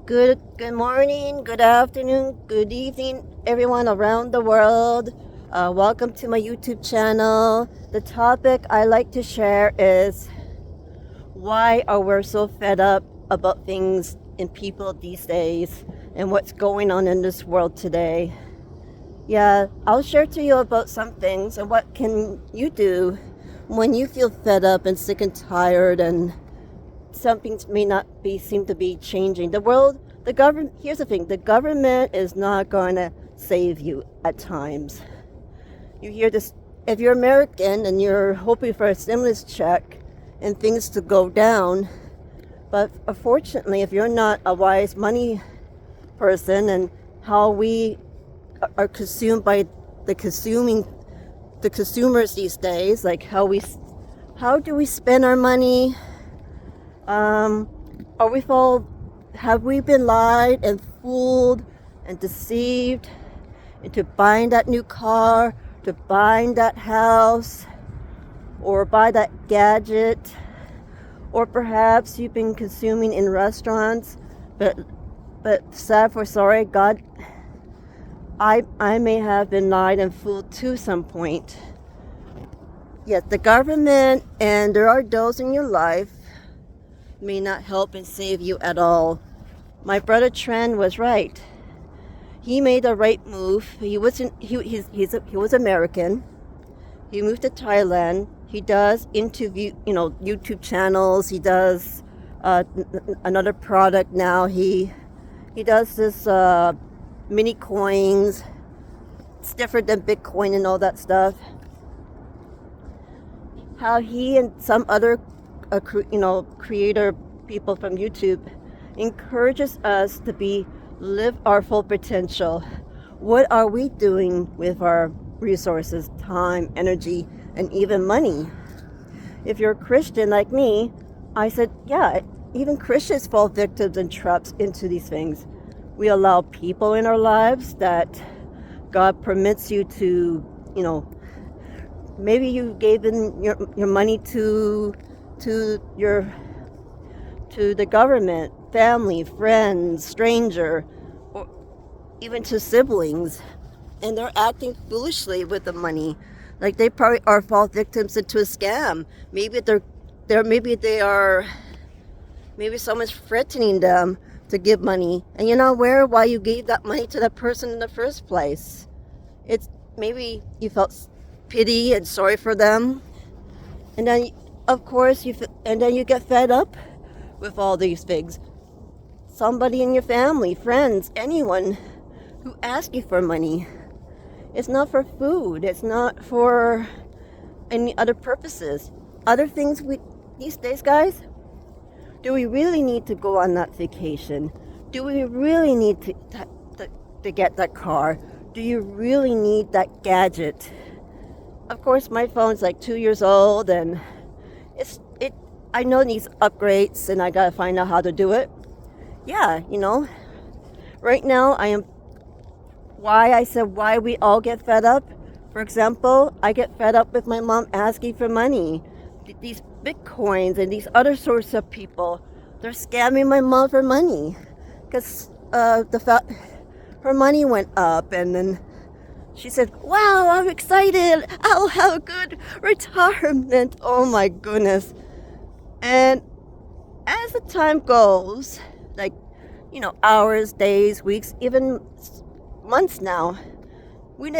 Good morning, good afternoon, good evening, everyone around the world. Welcome to my YouTube channel. The topic I like to share is why are we so fed up about things and people these days and what's going on in this world today. Yeah, I'll share to you about some things and what can you do when you feel fed up and sick and tired and something may not be seem to be changing. The government. Here's the thing: the government is not going to save you at times. You hear this if you're American and you're hoping for a stimulus check and things to go down. But unfortunately, if you're not a wise money person and how we are consumed by the consumers these days, like how do we spend our money? Are we fall? Have we been lied and fooled and deceived into buying that new car, to buying that house, or buy that gadget? Or perhaps you've been consuming in restaurants, but sad for sorry, God, I may have been lied and fooled to some point. Yes, the government and there are those in your life may not help and save you at all. My brother Trent was right. He made the right move. He wasn't. He was American. He moved to Thailand. He does interview, YouTube channels. He does another product now. He does this mini coins. It's different than Bitcoin and all that stuff. How he and some other creator people from YouTube encourages us to live our full potential. What are we doing with our resources, time, energy, and even money? If you're a Christian like me, I said, yeah, even Christians fall victims and traps into these things. We allow people in our lives that God permits you to, maybe you gave in your money to the government, family, friends, stranger, or even to siblings, and they're acting foolishly with the money. Like they probably are fall victims into a scam. Maybe someone's threatening them to give money, and you're not aware why you gave that money to that person in the first place. It's maybe you felt pity and sorry for them, and then of course and then you get fed up with all these things. Somebody in your family, friends, anyone who asks you for money, it's not for food, it's not for any other purposes. Other things these days, guys, do we really need to go on that vacation? Do we really need to get that car? Do you really need that gadget? Of course, my phone's like 2 years old and I know it needs upgrades and I gotta find out how to do it. Yeah, right now why we all get fed up. For example, I get fed up with my mom asking for money. These Bitcoins and these other sorts of people, they're scamming my mom for money because her money went up, and then she said, wow, I'm excited, I'll have a good retirement. Oh my goodness. And as the time goes, like, hours, days, weeks, even months now, we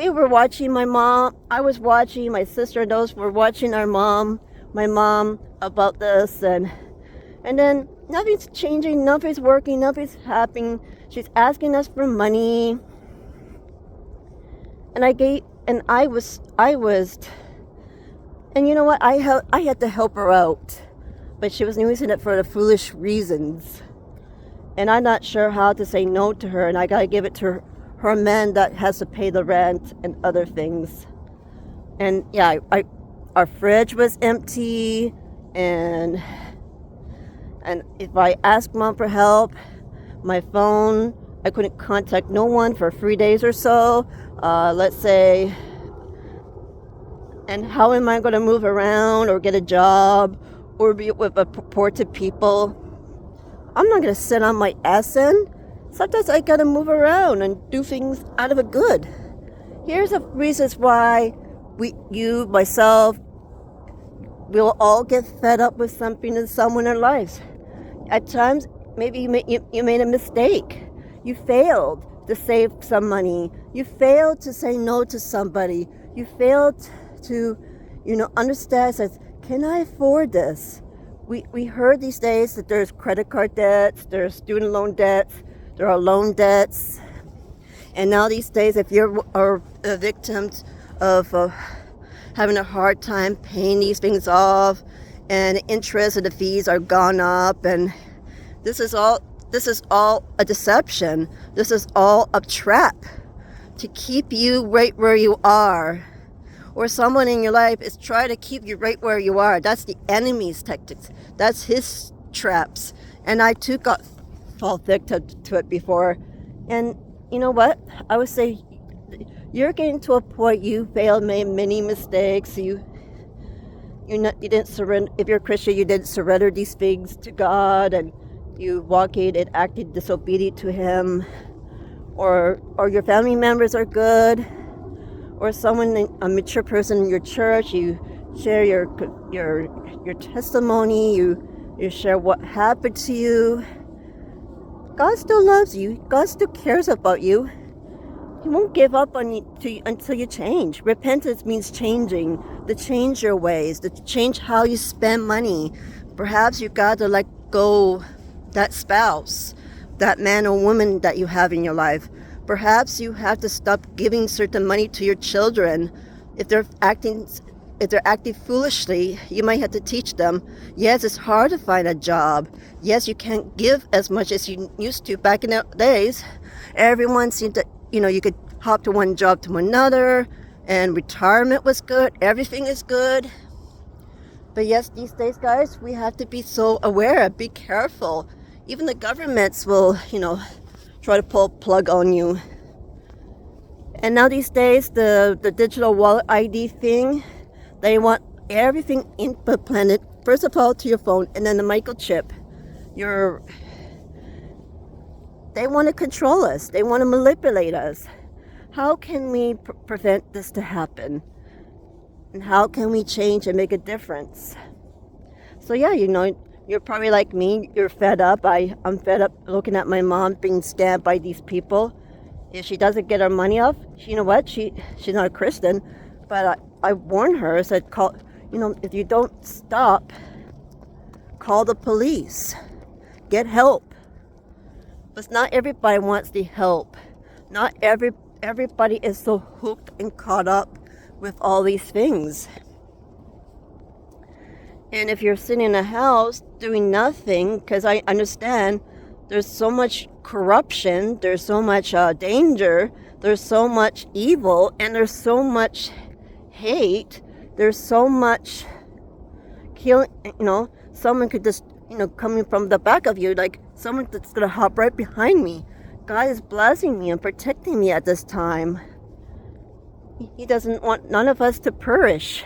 were watching my mom. I was watching my sister and those were watching my mom about this, and then nothing's changing, nothing's working, nothing's happening. She's asking us for money, and I was, and you know what? I had to help her out, but she was using it for the foolish reasons, and I'm not sure how to say no to her, and I gotta give it to her man that has to pay the rent and other things. And yeah, our fridge was empty, and if I asked mom for help, my phone, I couldn't contact no one for 3 days or so. Let's say, and how am I going to move around or get a job or be with a purported people? I'm not going to sit on my ass end. Sometimes I got to move around and do things out of a good. Here's the reasons why you, myself, we'll all get fed up with something and someone in our lives. At times, maybe you made a mistake. You failed to save some money. You failed to say no to somebody. You failed to, understand that, can I afford this? We heard these days that there's credit card debts, there's student loan debts, there are loan debts. And now these days, if you are a victim of having a hard time paying these things off, and the interest and the fees are gone up, and this is all a deception. This is all a trap to keep you right where you are. Or someone in your life is trying to keep you right where you are. That's the enemy's tactics. That's his traps. And I too fall victim to it before. And you know what? I would say you're getting to a point you failed, made many mistakes. You didn't surrender. If you're a Christian, you didn't surrender these things to God, and you walked in and acted disobedient to Him. Or your family members are good. Or someone, a mature person in your church, you share your testimony, you share what happened to you. God still loves you. God still cares about you. He won't give up on you until you change. Repentance means changing, to change your ways, to change how you spend money. Perhaps you got to let go that spouse, that man or woman that you have in your life. Perhaps you have to stop giving certain money to your children. If they're acting foolishly, you might have to teach them. Yes, it's hard to find a job. Yes, you can't give as much as you used to back in the days. Everyone seemed to, you could hop to one job to another, and retirement was good. Everything is good. But yes, these days, guys, we have to be so aware, be careful. Even the governments will, try to pull a plug on you. And now these days, the digital wallet ID thing, they want everything implanted, first of all, to your phone, and then the microchip. They want to control us. They want to manipulate us. How can we prevent this to happen? And how can we change and make a difference? So yeah, you're probably like me. You're fed up. I'm fed up looking at my mom being scammed by these people. If she doesn't get her money off, you know what? She's not a Christian, but I warned her. I said, if you don't stop, call the police. Get help. But not everybody wants the help. Not everybody is so hooked and caught up with all these things. And if you're sitting in a house doing nothing, because I understand there's so much corruption, there's so much danger, there's so much evil, and there's so much hate, there's so much killing, someone could just, coming from the back of you, like someone that's going to hop right behind me. God is blessing me and protecting me at this time. He doesn't want none of us to perish.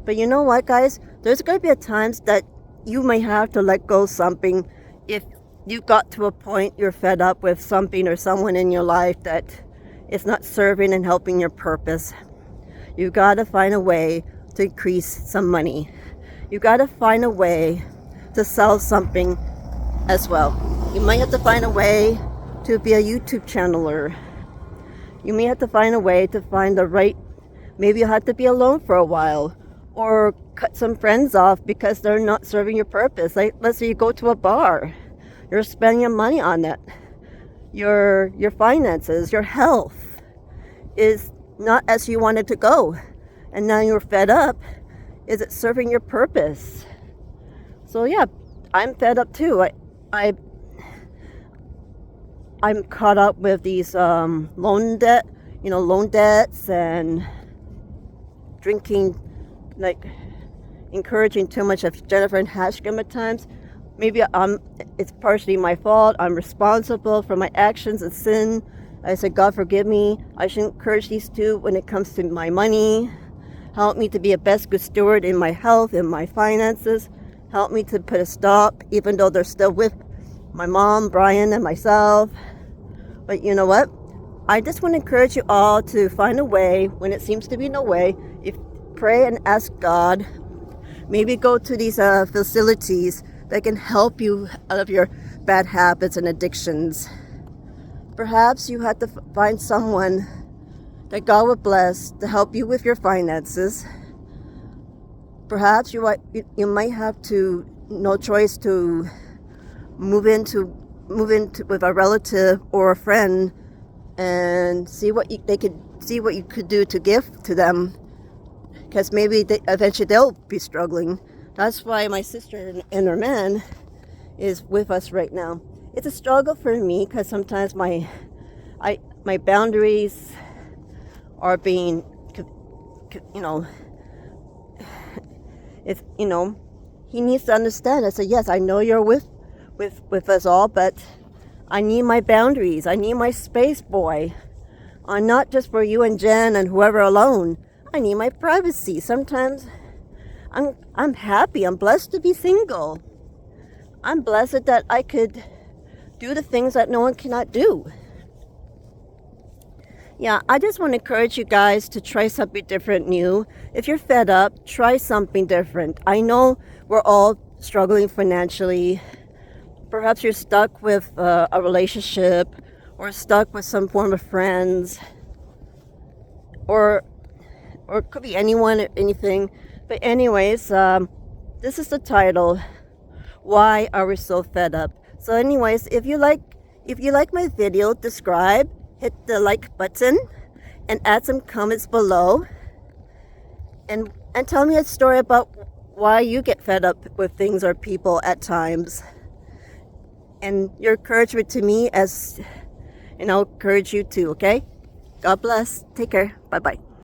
But you know what, guys? There's going to be times that you may have to let go of something if you got to a point you're fed up with something or someone in your life that is not serving and helping your purpose. You got to find a way to increase some money. You got to find a way to sell something as well. You might have to find a way to be a YouTube channeler. You may have to find a way to find the right, maybe you'll have to be alone for a while, or cut some friends off because they're not serving your purpose. Like, let's say you go to a bar, you're spending your money on that. Your finances, your health is not as you wanted to go, and now you're fed up. Is it serving your purpose? So yeah, I'm fed up too. I'm caught up with these loan debts and drinking, like encouraging too much of Jennifer and Hashkim at times. Maybe it's partially my fault. I'm responsible for my actions and sin. I said, God forgive me. I should encourage these two when it comes to my money. Help me to be a best good steward in my health and my finances. Help me to put a stop, even though they're still with my mom, Brian, and myself. But you know what? I just want to encourage you all to find a way when it seems to be no way. If pray and ask God, maybe go to these facilities that can help you out of your bad habits and addictions. Perhaps you have to find someone that God will bless to help you with your finances. Perhaps you might have to no choice to move into with a relative or a friend and see what you could do to give to them, because maybe eventually they'll be struggling. That's why my sister and her man is with us right now. It's a struggle for me because sometimes my boundaries are being, he needs to understand. I said, yes, I know you're with us all, but I need my boundaries. I need my space, boy. Not just for you and Jen and whoever alone. I need my privacy. Sometimes I'm happy. I'm blessed to be single. I'm blessed that I could do the things that no one cannot do. Yeah, I just want to encourage you guys to try something different, new. If you're fed up, try something different. I know we're all struggling financially. Perhaps you're stuck with a relationship, or stuck with some form of friends, or it could be anyone, anything. But anyways, this is the title, Why Are We So Fed Up? So anyways, if you like my video, subscribe, hit the like button, and add some comments below, and tell me a story about why you get fed up with things or people at times. And your encouragement to me, and I'll encourage you too, okay? God bless. Take care. Bye-bye.